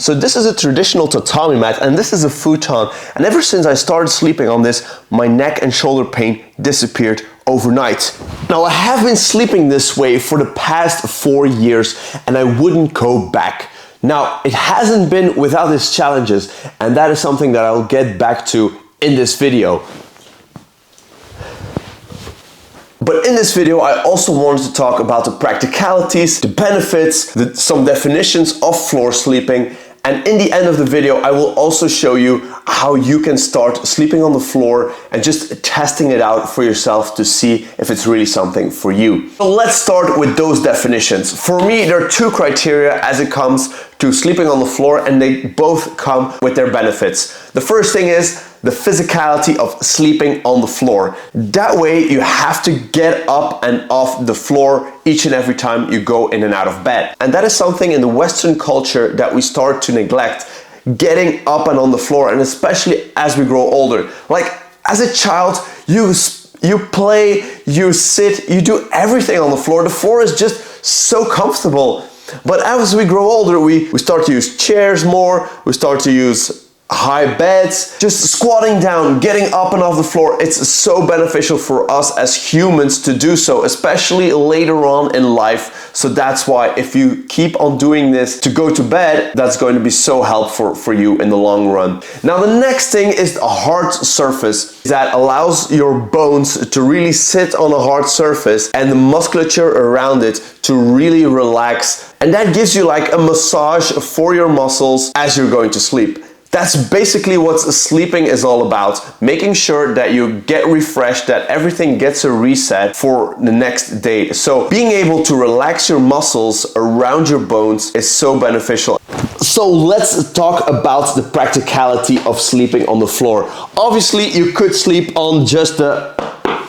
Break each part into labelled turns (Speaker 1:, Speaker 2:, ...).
Speaker 1: So this is a traditional tatami mat and this is a futon, and ever since I started sleeping on this, my neck and shoulder pain disappeared overnight. Now I have been sleeping this way for the past 4 years and I wouldn't go back. Now it hasn't been without its challenges, and that is something that I'll get back to in this video. But in this video, I also wanted to talk about the practicalities, the benefits, some definitions of floor sleeping, and in the end of the video, I will also show you how you can start sleeping on the floor and just testing it out for yourself to see if it's really something for you. So let's start with those definitions. For me, there are 2 criteria as it comes to sleeping on the floor, and they both come with their benefits. The first thing is the physicality of sleeping on the floor. That way you have to get up and off the floor each and every time you go in and out of bed. And that is something in the Western culture that we start to neglect, getting up and on the floor, and especially as we grow older. Like as a child, you play, you sit, you do everything on the floor. The floor is just so comfortable. But as we grow older, we start to use chairs more, we start to use high beds, just squatting down, getting up and off the floor. It's so beneficial for us as humans to do so, especially later on in life. So that's why if you keep on doing this to go to bed, that's going to be so helpful for you in the long run. Now the next thing is a hard surface that allows your bones to really sit on a hard surface and the musculature around it to really relax. And that gives you like a massage for your muscles as you're going to sleep. That's basically what sleeping is all about, making sure that you get refreshed, that everything gets a reset for the next day. So being able to relax your muscles around your bones is so beneficial. So let's talk about the practicality of sleeping on the floor. Obviously, you could sleep on just a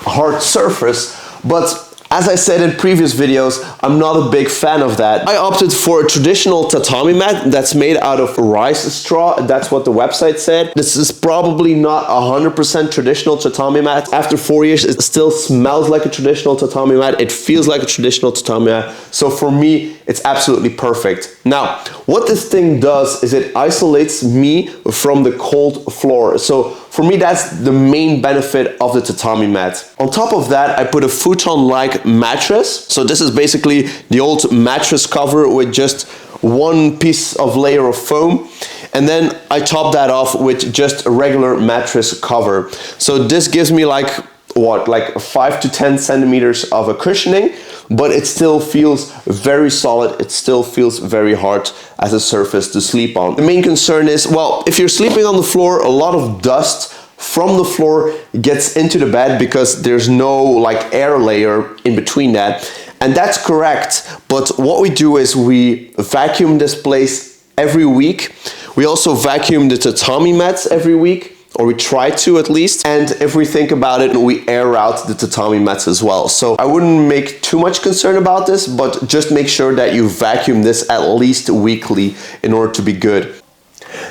Speaker 1: hard surface, but as I said in previous videos, I'm not a big fan of that. I opted for a traditional tatami mat that's made out of rice straw. That's what the website said. This is probably not 100% traditional tatami mat. After 4 years, it still smells like a traditional tatami mat. It feels like a traditional tatami mat. So for me, it's absolutely perfect. Now, what this thing does is it isolates me from the cold floor. So for me, that's the main benefit of the tatami mat. On top of that, I put a futon-like mattress. So this is basically the old mattress cover with just one piece of layer of foam. And then I top that off with just a regular mattress cover. So this gives me like 5 to 10 centimeters of a cushioning, but it still feels very solid. It still feels very hard as a surface to sleep on. The main concern is, well, if you're sleeping on the floor, a lot of dust from the floor gets into the bed because there's no like air layer in between that. And that's correct. But what we do is we vacuum this place every week. We also vacuum the tatami mats every week, or we try to at least. And if we think about it, we air out the tatami mats as well. So I wouldn't make too much concern about this, but just make sure that you vacuum this at least weekly in order to be good.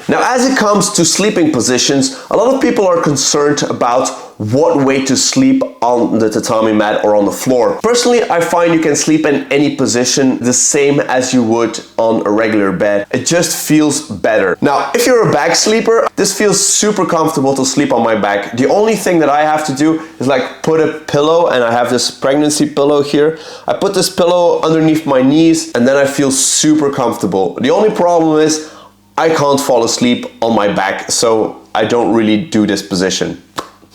Speaker 1: Now, as it comes to sleeping positions, a lot of people are concerned about what way to sleep on the tatami mat or on the floor. Personally, I find you can sleep in any position the same as you would on a regular bed. It just feels better. Now, if you're a back sleeper, this feels super comfortable to sleep on my back. The only thing that I have to do is like put a pillow, and I have this pregnancy pillow here. I put this pillow underneath my knees and then I feel super comfortable. The only problem is I can't fall asleep on my back, so I don't really do this position.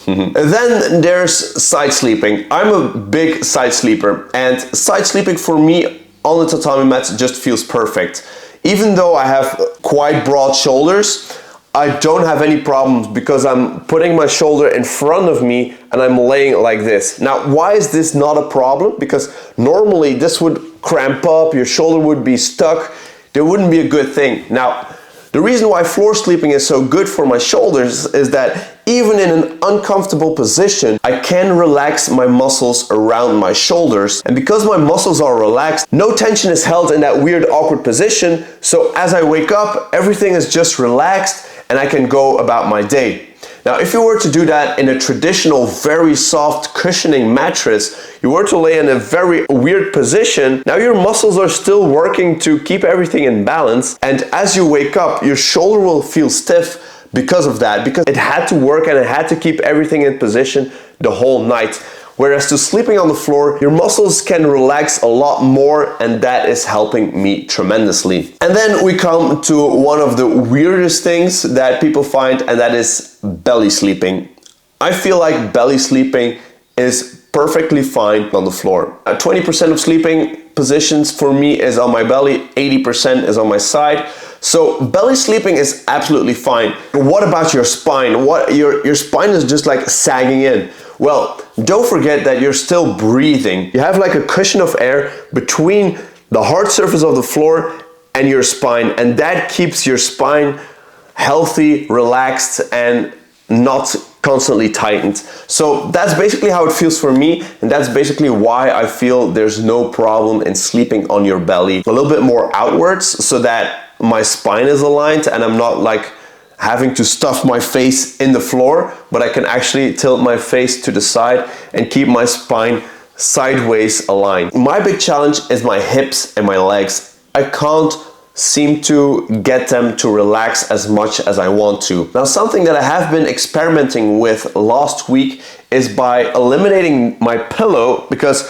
Speaker 1: Then there's side sleeping. I'm a big side sleeper, and side sleeping for me on the tatami mat just feels perfect. Even though I have quite broad shoulders, I don't have any problems because I'm putting my shoulder in front of me and I'm laying like this. Now, why is this not a problem? Because normally this would cramp up, your shoulder would be stuck. There wouldn't be a good thing. Now, the reason why floor sleeping is so good for my shoulders is that even in an uncomfortable position, I can relax my muscles around my shoulders. And because my muscles are relaxed, no tension is held in that weird, awkward position. So as I wake up, everything is just relaxed and I can go about my day. Now, if you were to do that in a traditional, very soft cushioning mattress, you were to lay in a very weird position, now your muscles are still working to keep everything in balance, and as you wake up, your shoulder will feel stiff because of that, because it had to work and it had to keep everything in position the whole night. Whereas to sleeping on the floor, your muscles can relax a lot more, and that is helping me tremendously. And then we come to one of the weirdest things that people find, and that is belly sleeping. I feel like belly sleeping is perfectly fine on the floor. 20% of sleeping positions for me is on my belly, 80% is on my side. So belly sleeping is absolutely fine. But what about your spine? Your spine is just like sagging in. Well, don't forget that you're still breathing. You have like a cushion of air between the hard surface of the floor and your spine, and that keeps your spine healthy, relaxed, and not constantly tightened. So that's basically how it feels for me, and that's basically why I feel there's no problem in sleeping on your belly. A little bit more outwards so that my spine is aligned and I'm not like having to stuff my face in the floor, but I can actually tilt my face to the side and keep my spine sideways aligned. My big challenge is my hips and my legs. I can't seem to get them to relax as much as I want to. Now, something that I have been experimenting with last week is by eliminating my pillow, because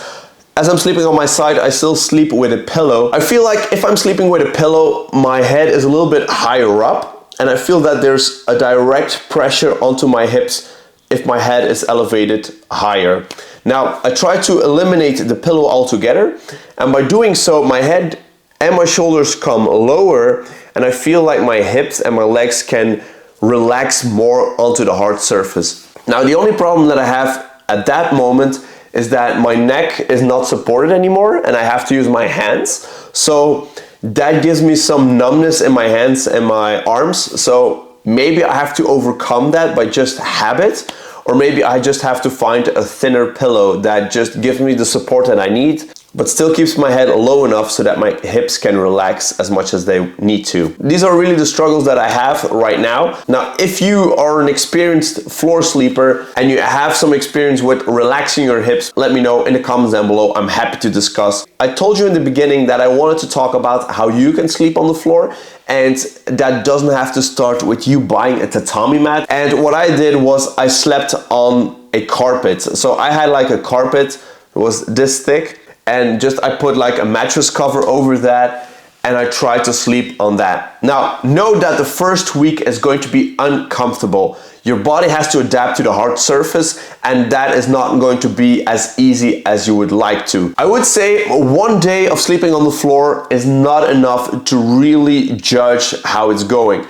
Speaker 1: as I'm sleeping on my side, I still sleep with a pillow. I feel like if I'm sleeping with a pillow, my head is a little bit higher up, and I feel that there's a direct pressure onto my hips if my head is elevated higher. Now, I try to eliminate the pillow altogether, and by doing so, my head and my shoulders come lower, and I feel like my hips and my legs can relax more onto the hard surface. Now, the only problem that I have at that moment is that my neck is not supported anymore, and I have to use my hands. So that gives me some numbness in my hands and my arms. So maybe I have to overcome that by just habit, or maybe I just have to find a thinner pillow that just gives me the support that I need, but still keeps my head low enough so that my hips can relax as much as they need to. These are really the struggles that I have right now. Now, if you are an experienced floor sleeper and you have some experience with relaxing your hips, let me know in the comments down below. I'm happy to discuss. I told you in the beginning that I wanted to talk about how you can sleep on the floor, and that doesn't have to start with you buying a tatami mat. And what I did was I slept on a carpet. So I had like a carpet, it was this thick, and just I put like a mattress cover over that, and I tried to sleep on that. Now, know that the first week is going to be uncomfortable. Your body has to adapt to the hard surface, and that is not going to be as easy as you would like to. I would say one day of sleeping on the floor is not enough to really judge how it's going.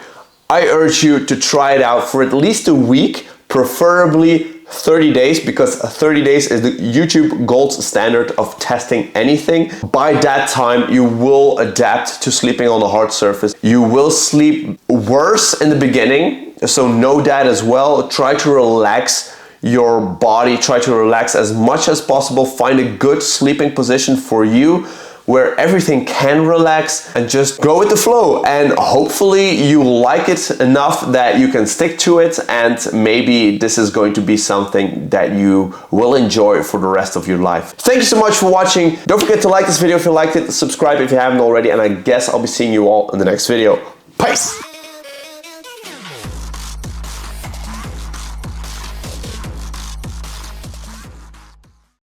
Speaker 1: I urge you to try it out for at least a week, preferably 30 days, because 30 days is the YouTube gold standard of testing anything. By that time, you will adapt to sleeping on a hard surface. You will sleep worse in the beginning, so know that as well. Try to relax your body, try to relax as much as possible. Find a good sleeping position for you where everything can relax, and just go with the flow. And hopefully you like it enough that you can stick to it, and maybe this is going to be something that you will enjoy for the rest of your life. Thank you so much for watching. Don't forget to like this video if you liked it, subscribe if you haven't already, and I guess I'll be seeing you all in the next video. Peace!